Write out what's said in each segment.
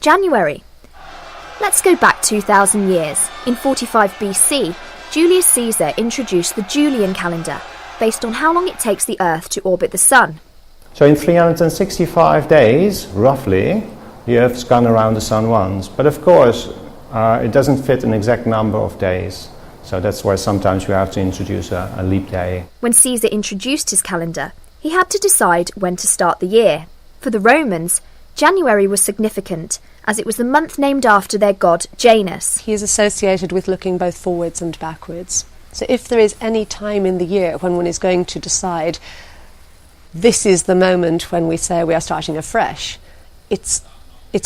January. Let's go back 2,000 years. In 45 BC, Julius Caesar introduced the Julian calendar, based on how long it takes the Earth to orbit the Sun. So in 365 days, roughly, the Earth's gone around the Sun once. But of course, it doesn't fit an exact number of days. So that's why sometimes you have to introduce a leap day. When Caesar introduced his calendar, he had to decide when to start the year. For the Romans, January was significant, as it was the month named after their god Janus. He is associated with looking both forwards and backwards. So if there is any time in the year when one is going to decide this is the moment when we say we are starting afresh, it's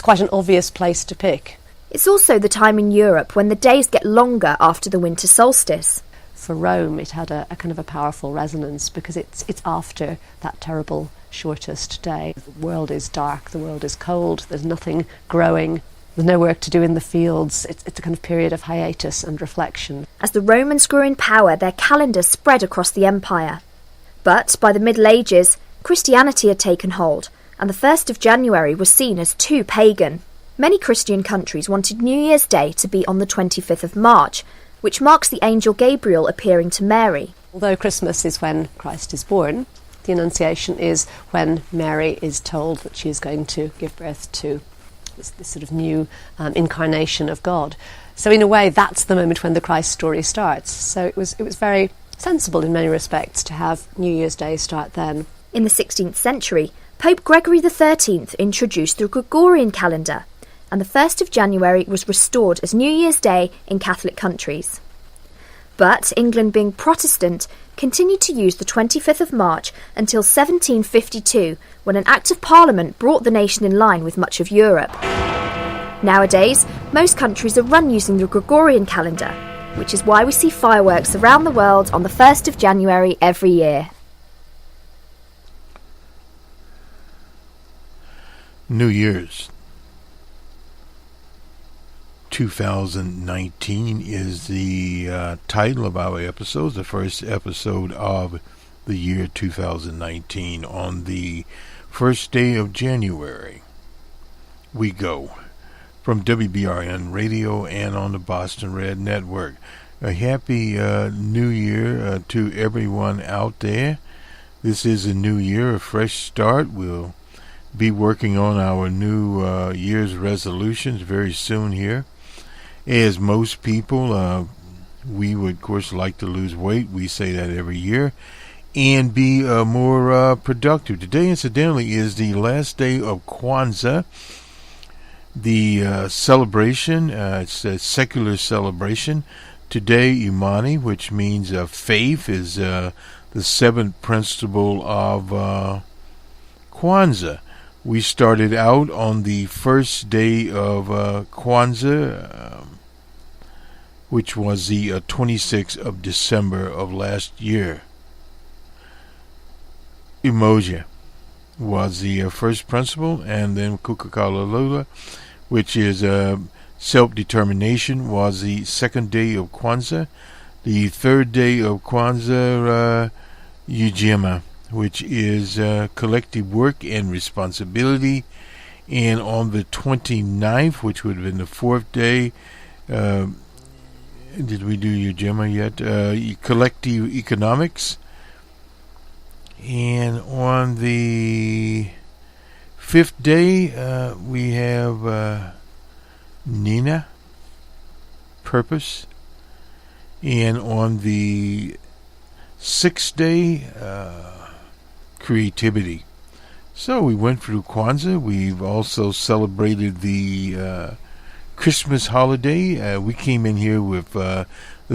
quite an obvious place to pick. It's also the time in Europe when the days get longer after the winter solstice. For Rome, it had a kind of a powerful resonance because it's after that terrible shortest day. The world is dark, the world is cold, there's nothing growing, there's no work to do in the fields. It's a kind of period of hiatus and reflection. As the Romans grew in power, their calendar spread across the empire. But by the Middle Ages, Christianity had taken hold, and the 1st of January was seen as too pagan. Many Christian countries wanted New Year's Day to be on the 25th of March, which marks the angel Gabriel appearing to Mary. Although Christmas is when Christ is born, the Annunciation is when Mary is told that she is going to give birth to this sort of new incarnation of God. So in a way, that's the moment when the Christ story starts. So it was very sensible in many respects to have New Year's Day start then. In the 16th century, Pope Gregory XIII introduced the Gregorian calendar, and the 1st of January was restored as New Year's Day in Catholic countries. But England, being Protestant, continued to use the 25th of March until 1752, when an Act of Parliament brought the nation in line with much of Europe. Nowadays, most countries are run using the Gregorian calendar, which is why we see fireworks around the world on the 1st of January every year. New Year's 2019 is the title of our episode, the first episode of the year 2019. On the first day of January, we go from WBRN Radio and on the Boston Red Network. A happy new year to everyone out there. This is a new year, a fresh start. We'll be working on our new year's resolutions very soon here. As most people, we would, of course, like to lose weight. We say that every year. And be more productive. Today, incidentally, is the last day of Kwanzaa, the celebration. It's a secular celebration. Today, Imani, which means faith, is the seventh principle of Kwanzaa. We started out on the first day of Kwanzaa, which was the 26th of December of last year. Emoji was the first principle, and then Kukakalalola, which is self-determination, was the second day of Kwanzaa. The third day of Kwanzaa, Ujima, which is collective work and responsibility. And on the 29th, which would have been the fourth day, did we do Ujima yet? Collective economics. And on the fifth day, we have Nina, purpose. And on the sixth day, creativity. So we went through Kwanzaa. We've also celebrated the Christmas holiday. We came in here with the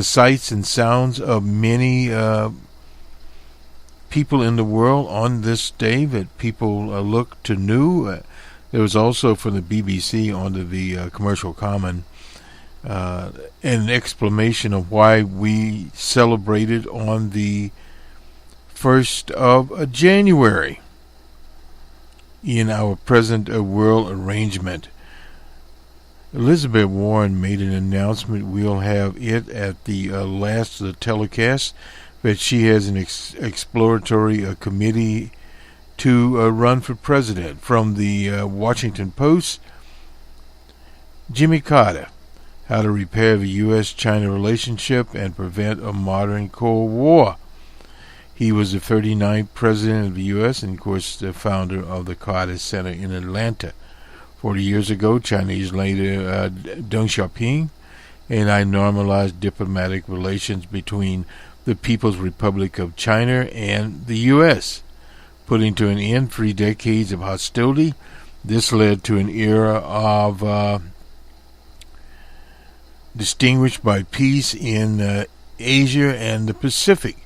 sights and sounds of many people in the world on this day that people look to new. There was also from the BBC onto the Commercial Common an explanation of why we celebrated on the 1st of January in our present world arrangement. Elizabeth Warren made an announcement. We'll have it at the last of the telecast, that she has an exploratory committee to run for president. From the Washington Post, Jimmy Carter, How to Repair the U.S.-China Relationship and Prevent a Modern Cold War. He was the 39th president of the U.S. and, of course, the founder of the Carter Center in Atlanta. 40 years ago, Chinese leader Deng Xiaoping and I normalized diplomatic relations between the People's Republic of China and the U.S., putting to an end 3 decades of hostility. This led to an era of distinguished by peace in Asia and the Pacific.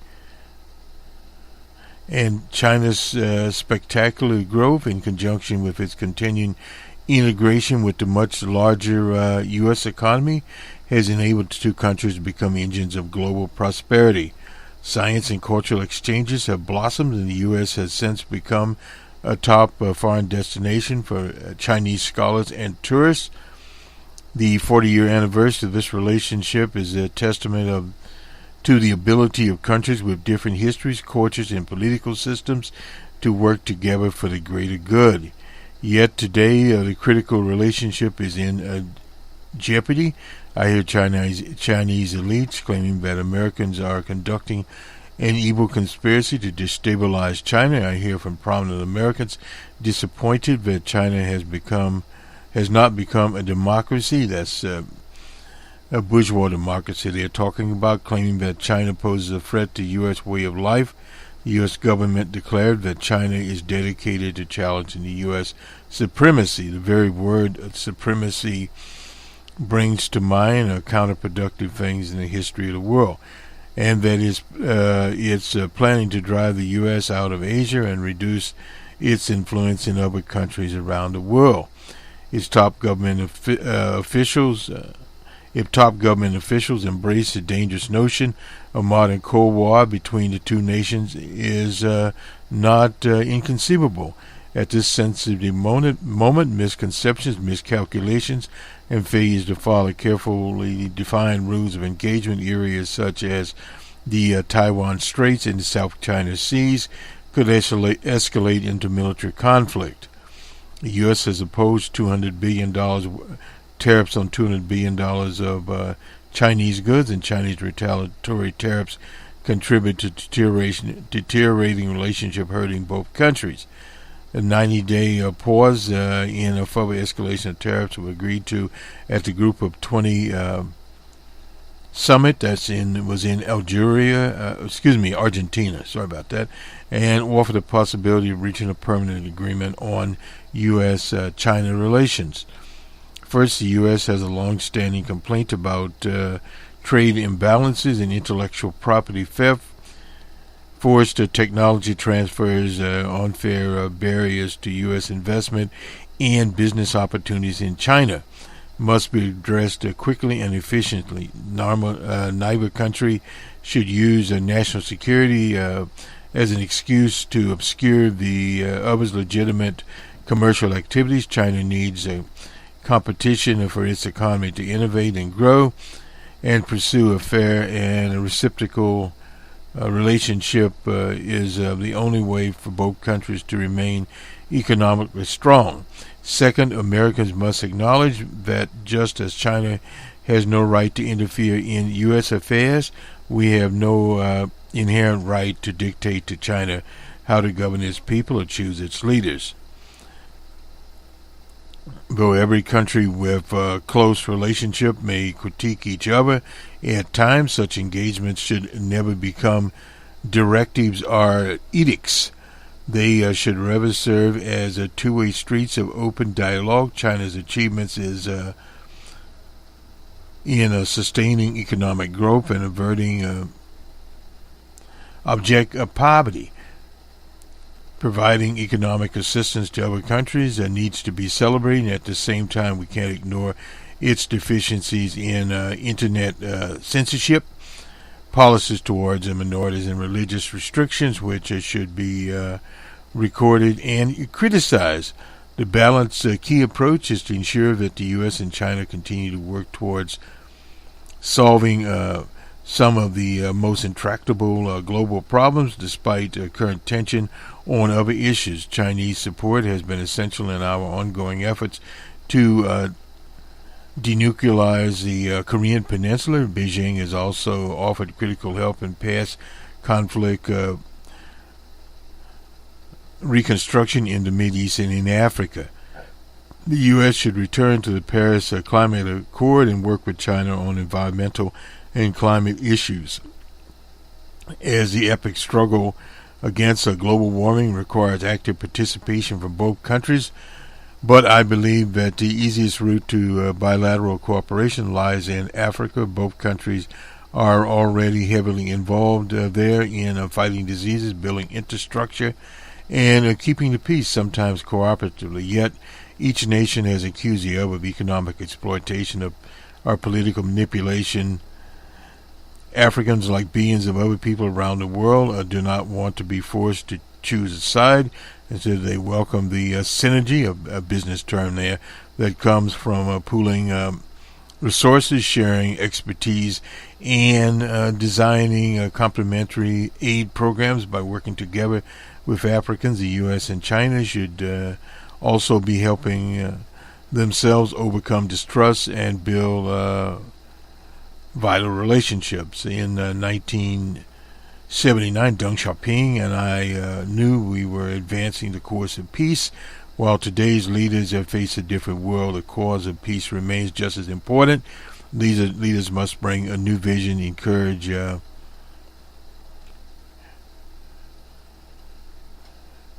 And China's spectacular growth, in conjunction with its continuing integration with the much larger U.S. economy, has enabled the two countries to become engines of global prosperity. Science and cultural exchanges have blossomed, and the U.S. has since become a top foreign destination for Chinese scholars and tourists. The 40-year anniversary of this relationship is a testament to the ability of countries with different histories, cultures, and political systems to work together for the greater good. Yet today, the critical relationship is in jeopardy. I hear Chinese elites claiming that Americans are conducting an evil conspiracy to destabilize China. I hear from prominent Americans disappointed that China has not become a democracy. That's a bourgeois democracy they're talking about, claiming that China poses a threat to U.S. way of life. The U.S. government declared that China is dedicated to challenging the U.S. supremacy. The very word supremacy brings to mind counterproductive things in the history of the world, and that it's planning to drive the U.S. out of Asia and reduce its influence in other countries around the world. If top government officials embrace the dangerous notion of modern Cold War between the two nations is not inconceivable. At this sensitive moment, misconceptions, miscalculations, and failures to follow carefully defined rules of engagement areas such as the Taiwan Straits and the South China Seas could escalate into military conflict. The U.S. has opposed $200 billion tariffs on $200 billion of Chinese goods, and Chinese retaliatory tariffs contribute to deteriorating relationship, hurting both countries. A 90-day pause in a further escalation of tariffs was agreed to at the Group of 20 summit was in Argentina. Sorry about that, and offered the possibility of reaching a permanent agreement on U.S.-China relations. First, the U.S. has a long-standing complaint about trade imbalances and intellectual property theft, forced technology transfers, unfair barriers to U.S. investment, and business opportunities in China must be addressed quickly and efficiently. Neither country should use national security as an excuse to obscure the other's legitimate commercial activities. China needs competition for its economy to innovate and grow and pursue a fair and a reciprocal relationship is the only way for both countries to remain economically strong. Second, Americans must acknowledge that just as China has no right to interfere in U.S. affairs, we have no inherent right to dictate to China how to govern its people or choose its leaders. Though every country with a close relationship may critique each other, at times such engagements should never become directives or edicts. They should rather serve as two-way streets of open dialogue. China's achievements is in sustaining economic growth and averting abject poverty. Providing economic assistance to other countries needs to be celebrated. At the same time, we can't ignore its deficiencies in internet censorship, policies towards minorities, and religious restrictions, which should be recorded and criticized. The balanced key approach is to ensure that the U.S. and China continue to work towards solving some of the most intractable global problems despite current tension on other issues. Chinese support has been essential in our ongoing efforts to denuclearize the Korean Peninsula. Beijing has also offered critical help in past conflict reconstruction in the Mideast and in Africa. The U.S. should return to the Paris Climate Accord and work with China on environmental and climate issues, as the epic struggle against global warming requires active participation from both countries. But I believe that the easiest route to bilateral cooperation lies in Africa. Both countries are already heavily involved there in fighting diseases, building infrastructure, and keeping the peace, sometimes cooperatively. Yet each nation has accused the other of economic exploitation or political manipulation. Africans, like billions of other people around the world, do not want to be forced to choose a side. Instead, they welcome the synergy, a business term there, that comes from pooling resources, sharing expertise, and designing complementary aid programs by working together with Africans. The U.S. and China should also be helping themselves overcome distrust and build vital relationships. In 1979, Deng Xiaoping and I knew we were advancing the course of peace. While today's leaders have faced a different world, the cause of peace remains just as important. Leaders must bring a new vision, encourage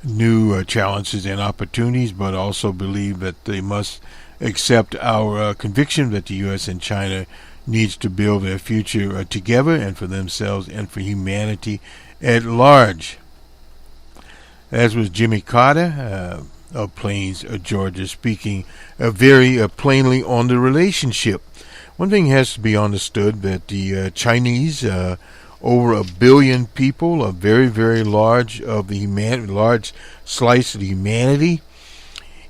new challenges and opportunities, but also believe that they must accept our conviction that the U.S. and China needs to build their future together, and for themselves and for humanity at large. As was Jimmy Carter of Plains, Georgia, speaking very plainly on the relationship. One thing has to be understood, that the Chinese, over 1 billion people, a very, very large slice of the humanity,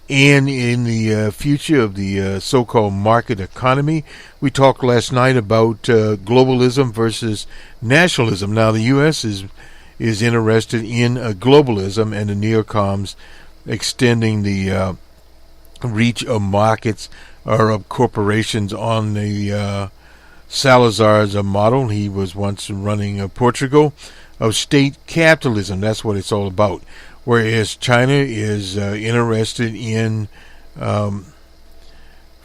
and in the future of the so-called market economy. We talked last night about globalism versus nationalism. Now, the U.S. is interested in globalism, and the neocons extending the reach of markets or of corporations on the Salazar's model. He was once running Portugal, of state capitalism. That's what it's all about. Whereas China is interested in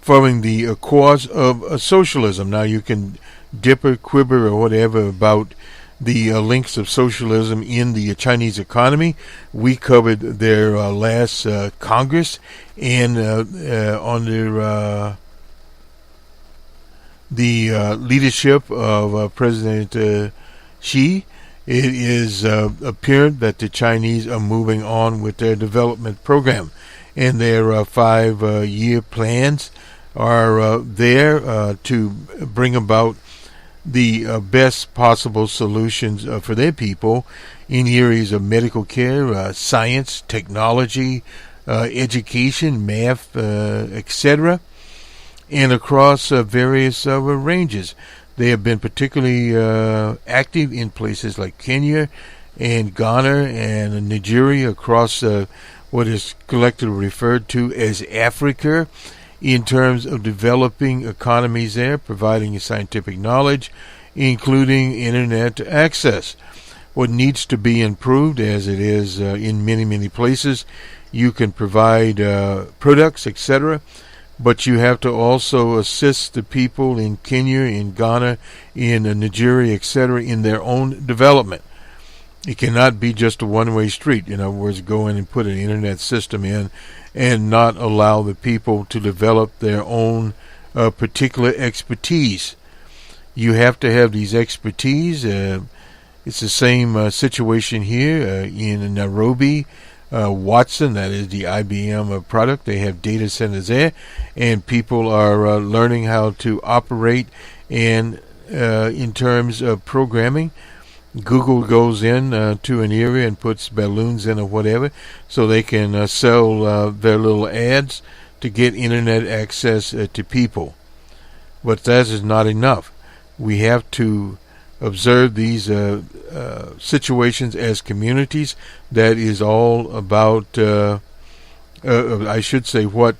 forming the cause of socialism. Now, you can dipper, quibber, or whatever about the links of socialism in the Chinese economy. We covered their last Congress, and under the leadership of President Xi, it is apparent that the Chinese are moving on with their development program, and their 5-year plans are there to bring about the best possible solutions for their people in areas of medical care, science, technology, education, math, etc., and across various ranges. They have been particularly active in places like Kenya and Ghana and Nigeria, across what is collectively referred to as Africa, in terms of developing economies there, providing scientific knowledge, including internet access. What needs to be improved, as it is in many, many places, you can provide products, etc., but you have to also assist the people in Kenya, in Ghana, in Nigeria, etc., in their own development. It cannot be just a one-way street. In other words, go in and put an internet system in and not allow the people to develop their own particular expertise. You have to have these expertise. It's the same situation here in Nairobi. Watson, that is the IBM product. They have data centers there, and people are learning how to operate. And in terms of programming, Google goes in to an area and puts balloons in or whatever, so they can sell their little ads to get internet access to people. But that is not enough. We have to observe these situations as communities. That is all about, I should say, what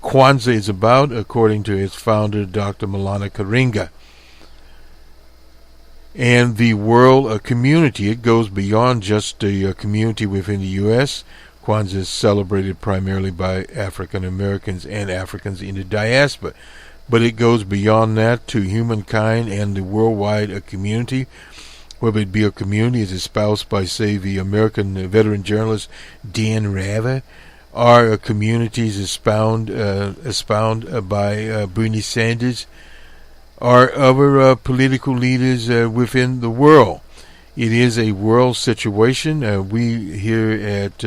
Kwanzaa is about, according to its founder, Dr. Malana Karinga. And the world community, it goes beyond just a community within the U.S. Kwanzaa is celebrated primarily by African Americans and Africans in the diaspora. But it goes beyond that to humankind and the worldwide community. Whether it be a community as espoused by, say, the American veteran journalist Dan Rather, or communities expounded by Bernie Sanders, or other political leaders within the world. It is a world situation. We here at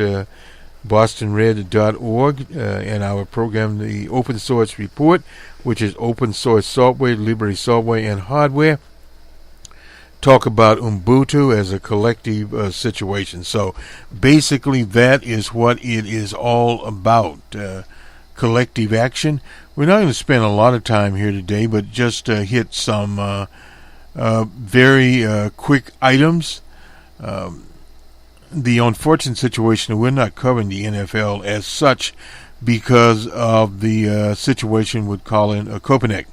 bostonred.org and our program, the Open Source Report, which is open source software, liberty software, and hardware, talk about Ubuntu as a collective situation. So basically that is what it is all about, collective action. We're not going to spend a lot of time here today, but just hit some very quick items. The unfortunate situation, we're not covering the NFL as such because of the situation with Colin Kaepernick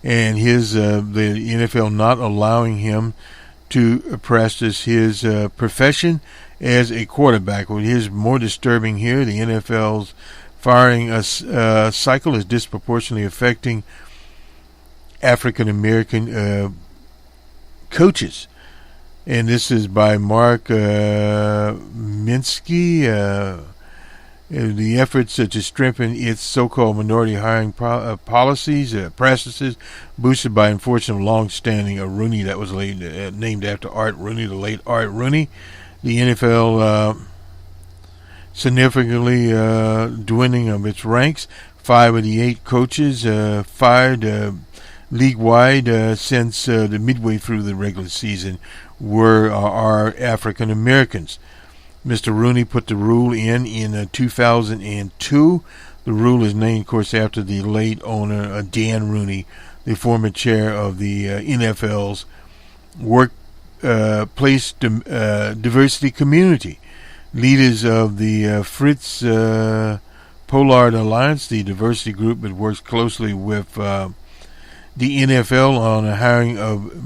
and his the NFL not allowing him to practice his profession as a quarterback. What is more disturbing here, the NFL's firing cycle is disproportionately affecting African American coaches. And this is by Mark Minsky. The efforts to strengthen its so-called minority hiring policies, practices, boosted by enforcement of long-standing Rooney, that was named after Art Rooney, the late Art Rooney. The NFL significantly dwindling of its ranks. 5 of the 8 coaches fired league-wide since the midway through the regular season are African Americans. Mr. Rooney put the rule in 2002. The rule is named, of course, after the late owner, Dan Rooney, the former chair of the NFL's workplace diversity community. Leaders of the Fritz Pollard Alliance, the diversity group that works closely with the NFL on the hiring of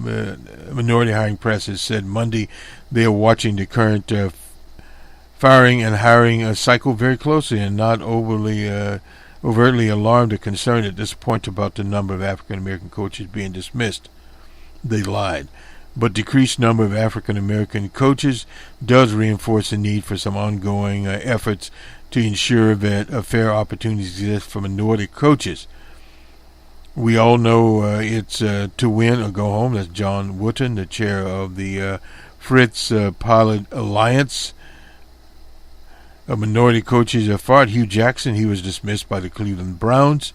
minority hiring practices, said Monday they are watching the current firing and hiring cycle very closely and not overtly alarmed or concerned at this point about the number of African American coaches being dismissed. They lied. But decreased number of African American coaches does reinforce the need for some ongoing efforts to ensure that fair opportunities exist for minority coaches. We all know it's to win or go home. That's John Wooten, the chair of the Fritz Pilot Alliance. A minority coaches fired Hugh Jackson. He was dismissed by the Cleveland Browns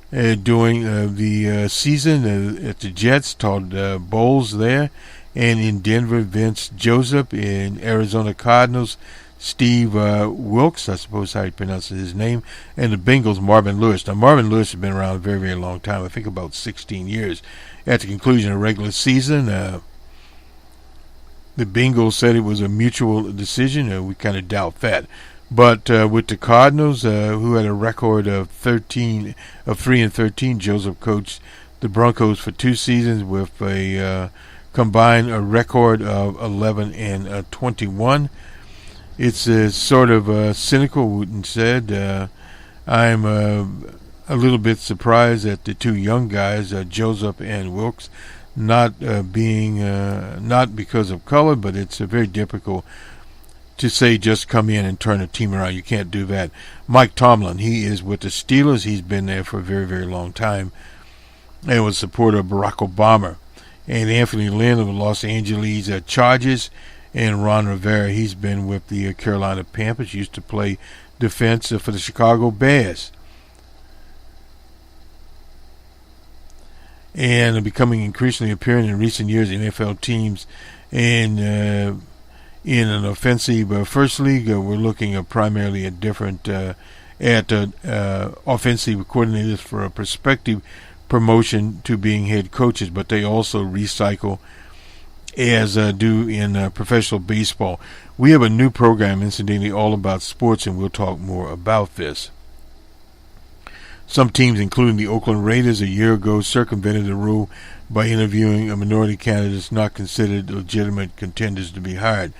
during the season at the Jets. Todd Bowles there. And in Denver, Vince Joseph. In Arizona Cardinals, Steve Wilkes, I suppose how you pronounce his name. And the Bengals, Marvin Lewis. Now, Marvin Lewis has been around a very, very long time. I think about 16 years. At the conclusion of the regular season, the Bengals said it was a mutual decision. We kind of doubt that. But with the Cardinals, who had a record of 3-13, Joseph coached the Broncos for 2 seasons with a combined record of 11-21. It's sort of cynical, Wooten said. I'm a little bit surprised at the 2 young guys, Joseph and Wilkes, not because of color, but it's very difficult to say just come in and turn a team around. You can't do that. Mike Tomlin, he is with the Steelers. He's been there for a very, very long time and was a supporter of Barack Obama. And Anthony Lynn of the Los Angeles Chargers, and Ron Rivera, he's been with the Carolina Panthers, used to play defense for the Chicago Bears. And becoming increasingly apparent in recent years, NFL teams in an offensive first league, we're looking primarily at different offensive coordinators for a prospective promotion to being head coaches, but they also recycle as do in professional baseball. We have a new program, incidentally, all about sports, and we'll talk more about this. Some teams, including the Oakland Raiders a year ago, circumvented the rule by interviewing minority candidates not considered legitimate contenders to be hired.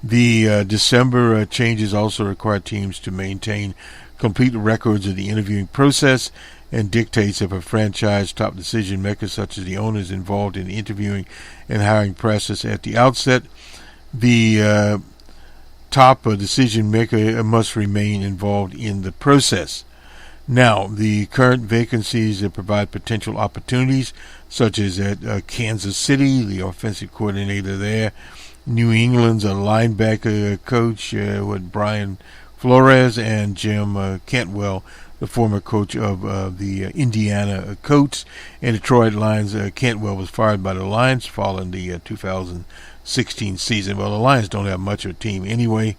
The December changes also require teams to maintain complete records of the interviewing process and dictates if a franchise top decision maker, such as the owner, is involved in the interviewing and hiring process at the outset. The top decision maker must remain involved in the process. Now, the current vacancies provide potential opportunities, such as at Kansas City, the offensive coordinator there, New England's linebacker coach with Brian Flores, and Jim Cantwell, the former coach of the Indiana Colts. And Detroit Lions, Cantwell was fired by the Lions following the 2016 season. Well, the Lions don't have much of a team anyway.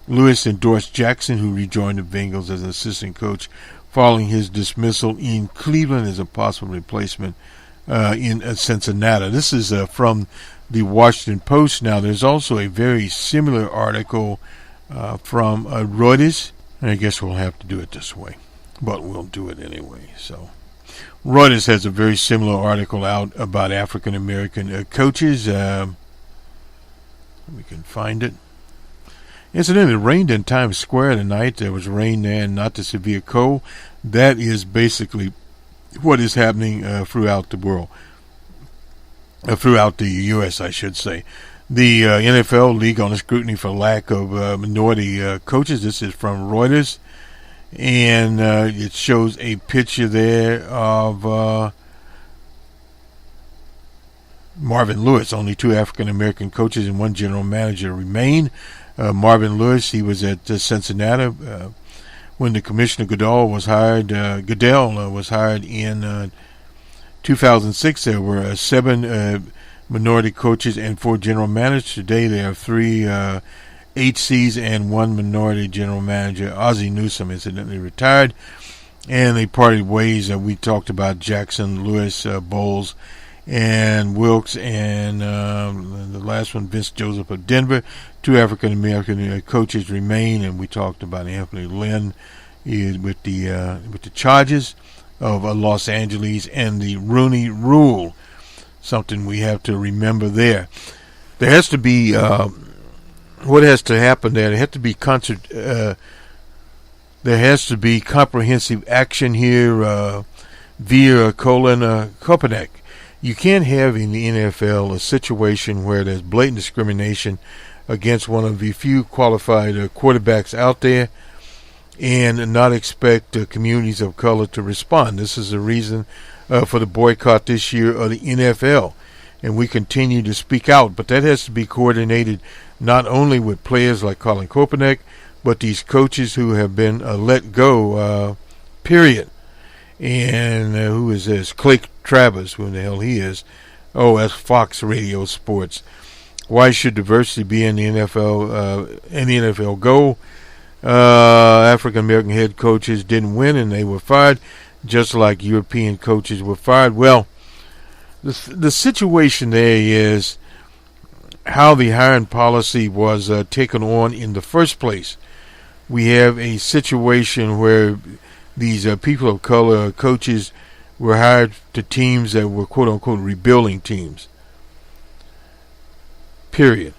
Lewis endorsed Jackson, who rejoined the Bengals as an assistant coach following his dismissal in Cleveland as a possible replacement in Cincinnati. This is from the Washington Post. Now, there's also a very similar article from Reuters, and I guess we'll have to do it this way, but we'll do it anyway. So, Reuters has a very similar article out about African-American coaches. We can find it. Incidentally, it rained in Times Square tonight. There was rain there and not the severe cold. That is basically what is happening throughout the world. Throughout the U.S., I should say. The NFL league on scrutiny for lack of minority coaches. This is from Reuters. And it shows a picture there of Marvin Lewis. Only 2 African-American coaches and 1 general manager remain. Marvin Lewis, he was at Cincinnati when the Commissioner Goodell was hired in 2006. There were 7 minority coaches and 4 general managers. Today there are 3 HCs and 1 minority general manager. Ozzie Newsome incidentally retired, and they parted ways. We talked about Jackson, Lewis, Bowles, and Wilkes, and the last one, Vince Joseph of Denver. 2 African-American coaches remain, and we talked about Anthony Lynn with the charges of Los Angeles and the Rooney Rule. Something we have to remember there. There has to be what has to happen there. There has to be comprehensive action here via Copenhagen. You can't have in the NFL a situation where there's blatant discrimination against one of the few qualified quarterbacks out there and not expect communities of color to respond. This is the reason for the boycott this year of the NFL. And we continue to speak out, but that has to be coordinated not only with players like Colin Kaepernick, but these coaches who have been let go, period. And who is this? Clay Travis, who the hell he is. Oh, that's Fox Radio Sports. Why should diversity be in the NFL? Go. African-American head coaches didn't win and they were fired, just like European coaches were fired. Well, the situation there is how the hiring policy was taken on in the first place. We have a situation where these people of color coaches were hired to teams that were quote-unquote rebuilding teams. Period.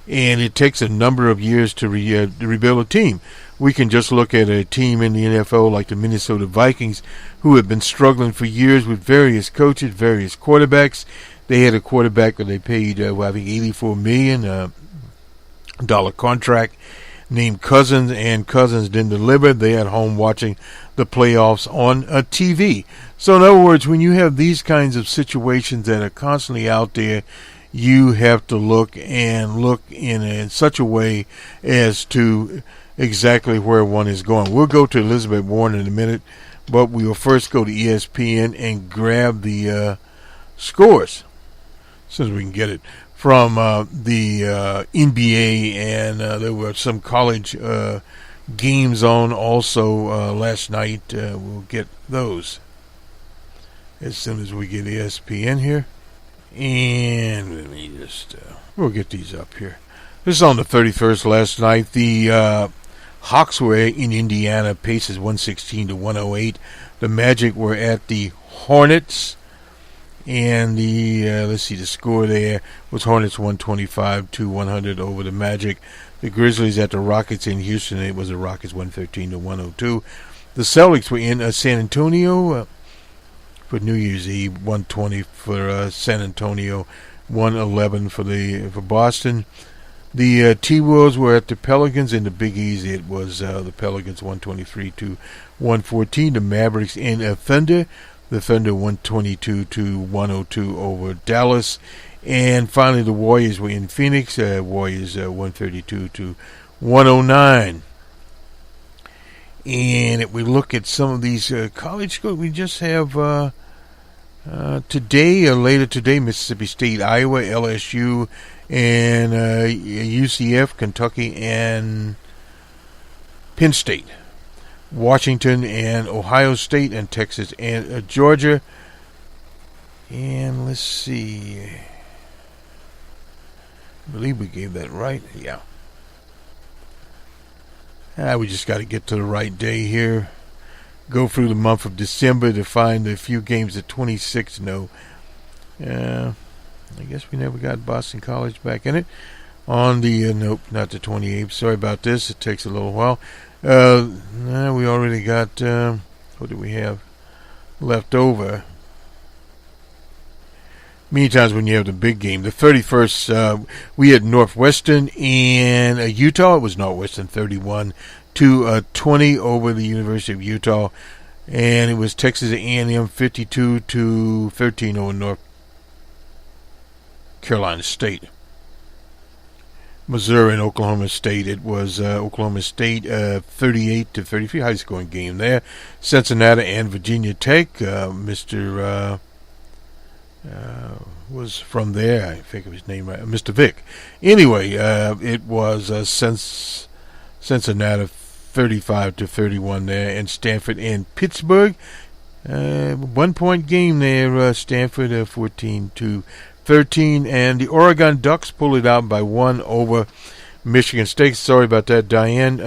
And it takes a number of years to rebuild a team. We can just look at a team in the NFL like the Minnesota Vikings, who have been struggling for years with various coaches, various quarterbacks. They had a quarterback that they paid, I think, $84 million contract named Cousins, and Cousins didn't deliver. They at home watching the playoffs on TV. So in other words, when you have these kinds of situations that are constantly out there, you have to look in such a way as to exactly where one is going. We'll go to Elizabeth Warren in a minute, but we will first go to ESPN and grab the scores, as soon as we can get it, from the NBA, and there were some college games on also last night. We'll get those as soon as we get ESPN here. And let me just, we'll get these up here. This is on the 31st last night. The Hawks were in Indiana, Pacers 116 to 108. The Magic were at the Hornets, and the score there was Hornets 125 to 100 over the Magic. The Grizzlies at the Rockets in Houston, it was the Rockets 113 to 102. The Celtics were in San Antonio for New Year's Eve, 120 for San Antonio, 111 for Boston. The T-Wolves were at the Pelicans. In the Big East, it was the Pelicans 123 to 114. The Mavericks in Thunder. The Thunder 122 to 102 over Dallas. And finally, the Warriors were in Phoenix. Warriors 132 to 109. And if we look at some of these college schools, we just have today, later today, Mississippi State, Iowa, LSU, and UCF, Kentucky, and Penn State. Washington and Ohio State and Texas and Georgia. And let's see. I believe we gave that right. Yeah. We just got to get to the right day here. Go through the month of December to find a few games at 26. No. I guess we never got Boston College back in it. On the, nope, not the 28th. Sorry about this. It takes a little while. We already got, what do we have left over? Many times when you have the big game, the 31st, we had Northwestern and Utah. It was Northwestern 31 to 20 over the University of Utah, and it was Texas A&M 52 to 13 over North Carolina State. Missouri and Oklahoma State. It was Oklahoma State 38 to 33. High scoring game there. Cincinnati and Virginia Tech. Mr. Was from there. I think of his name right. Mr. Vick. Anyway, it was Cincinnati 35 to 31 there, and Stanford and Pittsburgh. 1 point game there. Stanford 14 to 13, and the Oregon Ducks pulled it out by 1 over Michigan State. Sorry about that, Diane.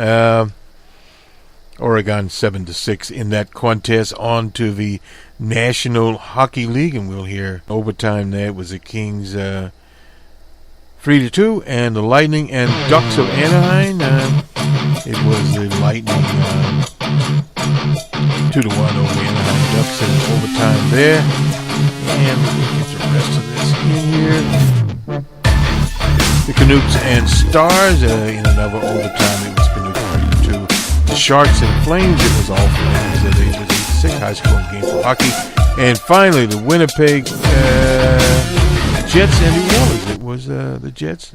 Oregon 7 to 6 in that contest. On to the National Hockey League, and we'll hear overtime there. It was the Kings 3 to 2, and the Lightning and Ducks of Anaheim. It was the Lightning 2 to 1 over the Anaheim Ducks in overtime there. And we'll get the rest of this in here. The Canucks and Stars in another overtime. It was Canucks 3 to 2. The Sharks and Flames, it was all Flames. It was a 6 high-scoring game for hockey. And finally, the Winnipeg Jets and the Oilers. It was the Jets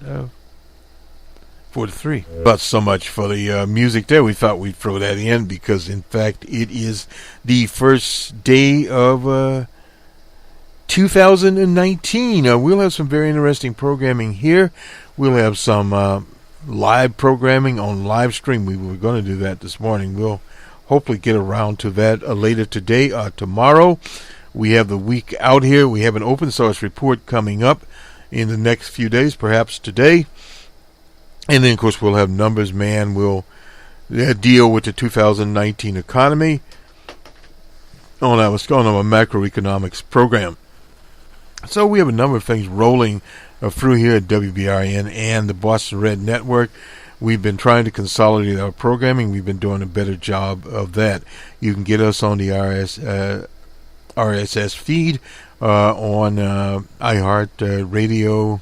4 to 3. But so much for the music there. We thought we'd throw that in because, in fact, it is the first day of 2019. We'll have some very interesting programming here. We'll have some live programming on live stream. We were going to do that this morning. We'll hopefully get around to that later today or tomorrow. We have the week out here. We have an open source report coming up in the next few days, perhaps today. And then, of course, we'll have Numbers Man. We'll deal with the 2019 economy on our macroeconomics program. So we have a number of things rolling through here at WBRN and the Boston Red Network. We've been trying to consolidate our programming. We've been doing a better job of that. You can get us on the RSS feed on iHeart Radio.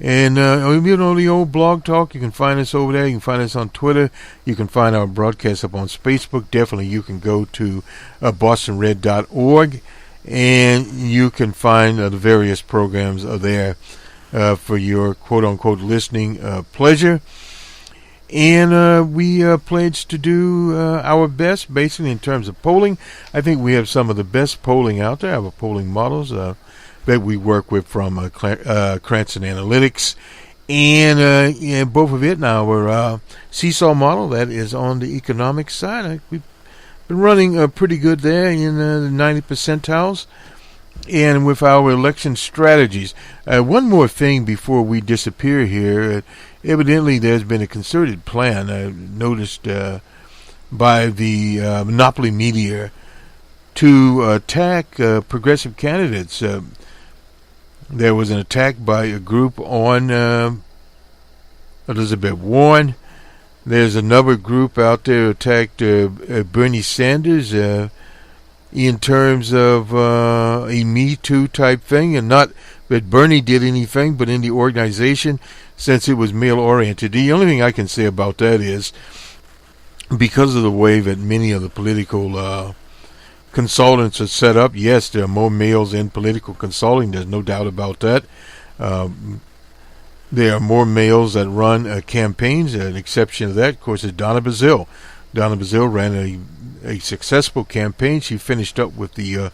And the old Blog Talk, you can find us over there. You can find us on Twitter. You can find our broadcast up on Facebook. Definitely you can go to bostonred.org. And you can find the various programs there for your quote-unquote listening pleasure. And we pledge to do our best, basically, in terms of polling. I think we have some of the best polling out there. Our polling models that we work with from Cranston Analytics. And both of it now, our Seesaw model that is on the economic side. We've been running pretty good there in the 90 percentiles. And with our election strategies. One more thing before we disappear here. evidently there's been a concerted plan, noticed by the monopoly media, to attack progressive candidates. There was an attack by a group on Elizabeth Warren. There's another group out there who attacked Bernie Sanders in terms of a Me Too type thing, and not that Bernie did anything, but in the organization, since it was male-oriented. The only thing I can say about that is, because of the way that many of the political consultants are set up, yes, there are more males in political consulting. There's no doubt about that. There are more males that run campaigns. An exception to that, of course, is Donna Brazile. Donna Brazile ran a successful campaign. She finished up with the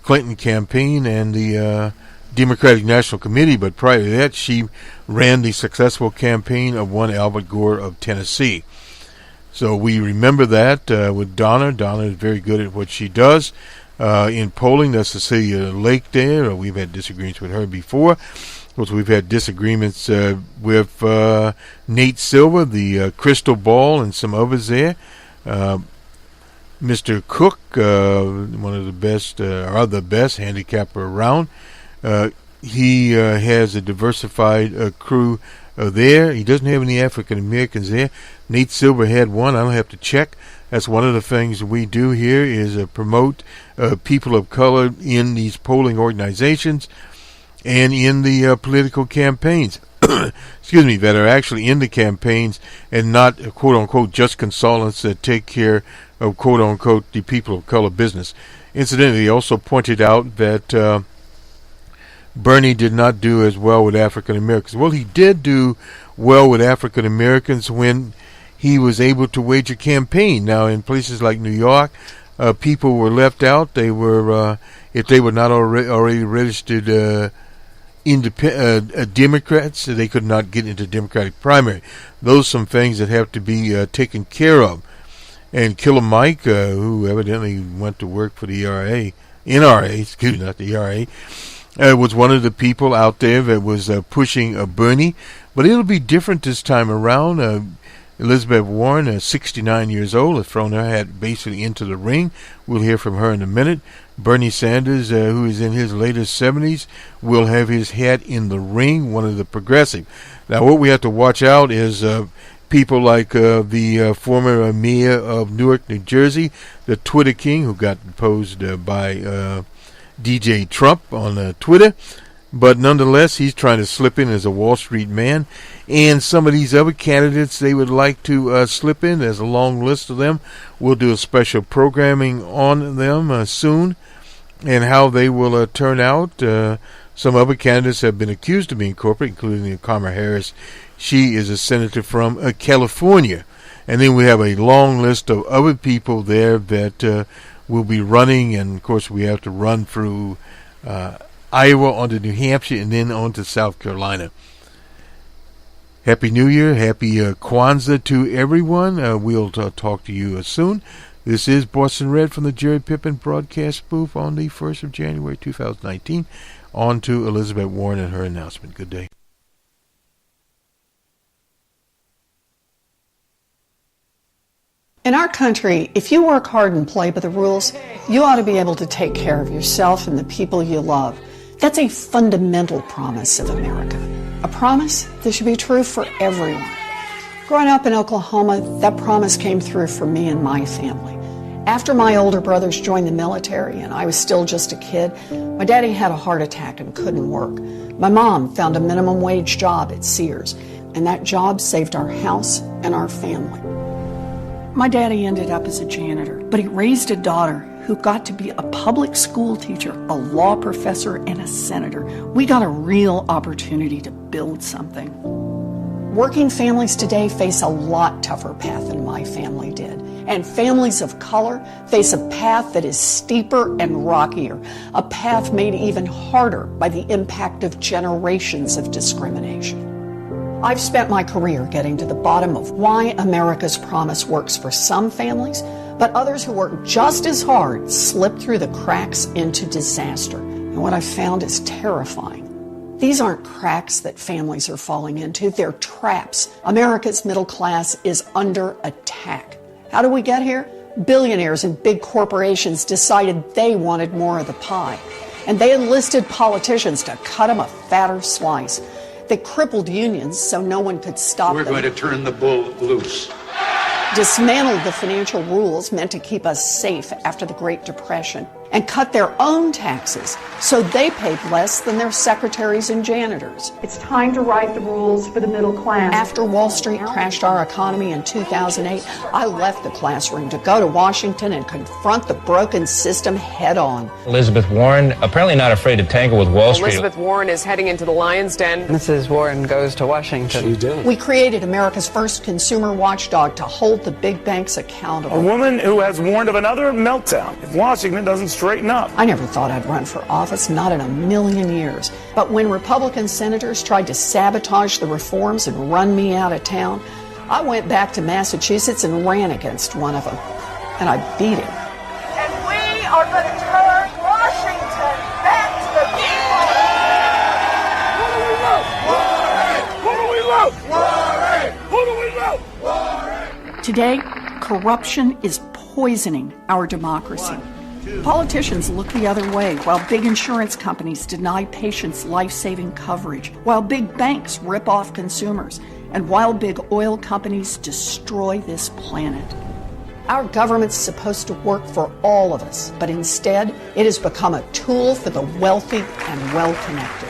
Clinton campaign and the Democratic National Committee, but prior to that, she ran the successful campaign of one Albert Gore of Tennessee. So we remember that with Donna. Donna is very good at what she does. In polling, that's Cecilia Lake there. We've had disagreements with her before. Of course, we've had disagreements with Nate Silver, the Crystal Ball, and some others there. Mr. Cook, one of the best, or the best handicapper around. He has a diversified crew there. He doesn't have any African Americans there. Nate Silver had one. I don't have to check. That's one of the things we do here is promote people of color in these polling organizations and in the political campaigns. Excuse me, that are actually in the campaigns and not quote unquote just consultants that take care of quote unquote the people of color business. Incidentally, he also pointed out that Bernie did not do as well with African Americans. Well, he did do well with African Americans when he was able to wage a campaign. Now, in places like New York, people were left out. They were, if they were not already registered Democrats, they could not get into Democratic primary. Those are some things that have to be taken care of. And Killer Mike, who evidently went to work for the NRA, not the ERA, was one of the people out there that was pushing Bernie. But it'll be different this time around. Elizabeth Warren, 69 years old, has thrown her hat basically into the ring. We'll hear from her in a minute. Bernie Sanders, who is in his latest 70s, will have his hat in the ring, one of the progressive. Now, what we have to watch out is people like the former mayor of Newark, New Jersey, the Twitter king, who got deposed by DJ Trump on Twitter. But nonetheless, he's trying to slip in as a Wall Street man. And some of these other candidates they would like to slip in. There's a long list of them. We'll do a special programming on them soon and how they will turn out. Some other candidates have been accused of being corporate, including Kamala Harris. She is a senator from California. And then we have a long list of other people there that will be running. And, of course, we have to run through Iowa on to New Hampshire and then on to South Carolina. Happy New Year. Happy Kwanzaa to everyone. We'll talk to you soon. This is Boston Red from the Jerry Pippin broadcast booth on the 1st of January 2019. On to Elizabeth Warren and her announcement. Good day. In our country, if you work hard and play by the rules, you ought to be able to take care of yourself and the people you love. That's a fundamental promise of America. A promise that should be true for everyone. Growing up in Oklahoma, that promise came through for me and my family. After my older brothers joined the military and I was still just a kid, my daddy had a heart attack and couldn't work. My mom found a minimum wage job at Sears, and that job saved our house and our family. My daddy ended up as a janitor, but he raised a daughter who got to be a public school teacher, a law professor, and a senator. We got a real opportunity to build something. Working families today face a lot tougher path than my family did. And families of color face a path that is steeper and rockier, a path made even harder by the impact of generations of discrimination. I've spent my career getting to the bottom of why America's promise works for some families, but others who work just as hard slip through the cracks into disaster. And what I've found is terrifying. These aren't cracks that families are falling into, they're traps. America's middle class is under attack. How did we get here? Billionaires and big corporations decided they wanted more of the pie, and they enlisted politicians to cut them a fatter slice. They crippled unions so no one could stop them. We're going to turn the bull loose. Dismantled the financial rules meant to keep us safe after the Great Depression, and cut their own taxes so they paid less than their secretaries and janitors. It's time to write the rules for the middle class. After Wall Street crashed our economy in 2008, I left the classroom to go to Washington and confront the broken system head on. Elizabeth Warren, apparently not afraid to tangle with Wall Street. Elizabeth Warren is heading into the lion's den. Mrs. Warren goes to Washington. She did. We created America's first consumer watchdog to hold the big banks accountable. A woman who has warned of another meltdown if Washington doesn't straighten up. I never thought I'd run for office, not in a million years. But when Republican senators tried to sabotage the reforms and run me out of town, I went back to Massachusetts and ran against one of them. And I beat him. And we are going to turn Washington back to the people. Who do we love? Who do we love? Today, corruption is poisoning our democracy. Politicians look the other way while big insurance companies deny patients life-saving coverage, while big banks rip off consumers, and while big oil companies destroy this planet. Our government's supposed to work for all of us, but instead it has become a tool for the wealthy and well-connected.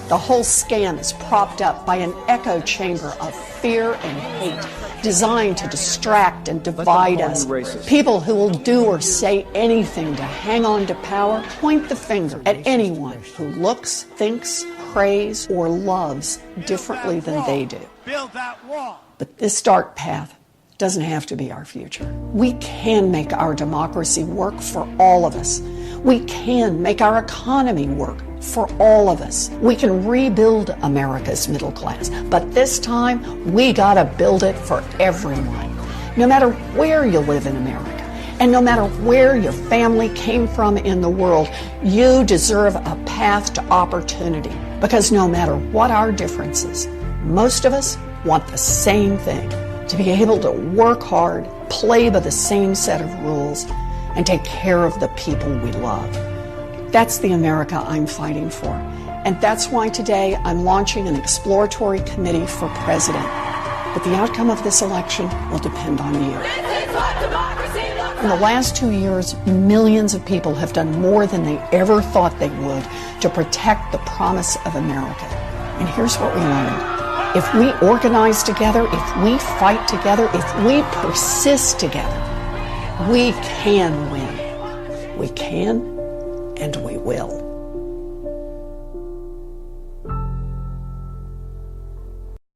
The whole scam is propped up by an echo chamber of fear and hate, designed to distract and divide us. People who will do or say anything to hang on to power point the finger at anyone who looks, thinks, prays, or loves differently than they do. Build that wall. But this dark path doesn't have to be our future. We can make our democracy work for all of us. We can make our economy work for all of us. We can rebuild America's middle class, but this time we gotta build it for everyone. No matter where you live in America, and no matter where your family came from in the world, you deserve a path to opportunity. Because no matter what our differences, most of us want the same thing: to be able to work hard, play by the same set of rules, and take care of the people we love. That's the America I'm fighting for. And that's why today I'm launching an exploratory committee for president. But the outcome of this election will depend on you. In the last 2 years, millions of people have done more than they ever thought they would to protect the promise of America. And here's what we learned. If we organize together, if we fight together, if we persist together, we can win. We can, and we will.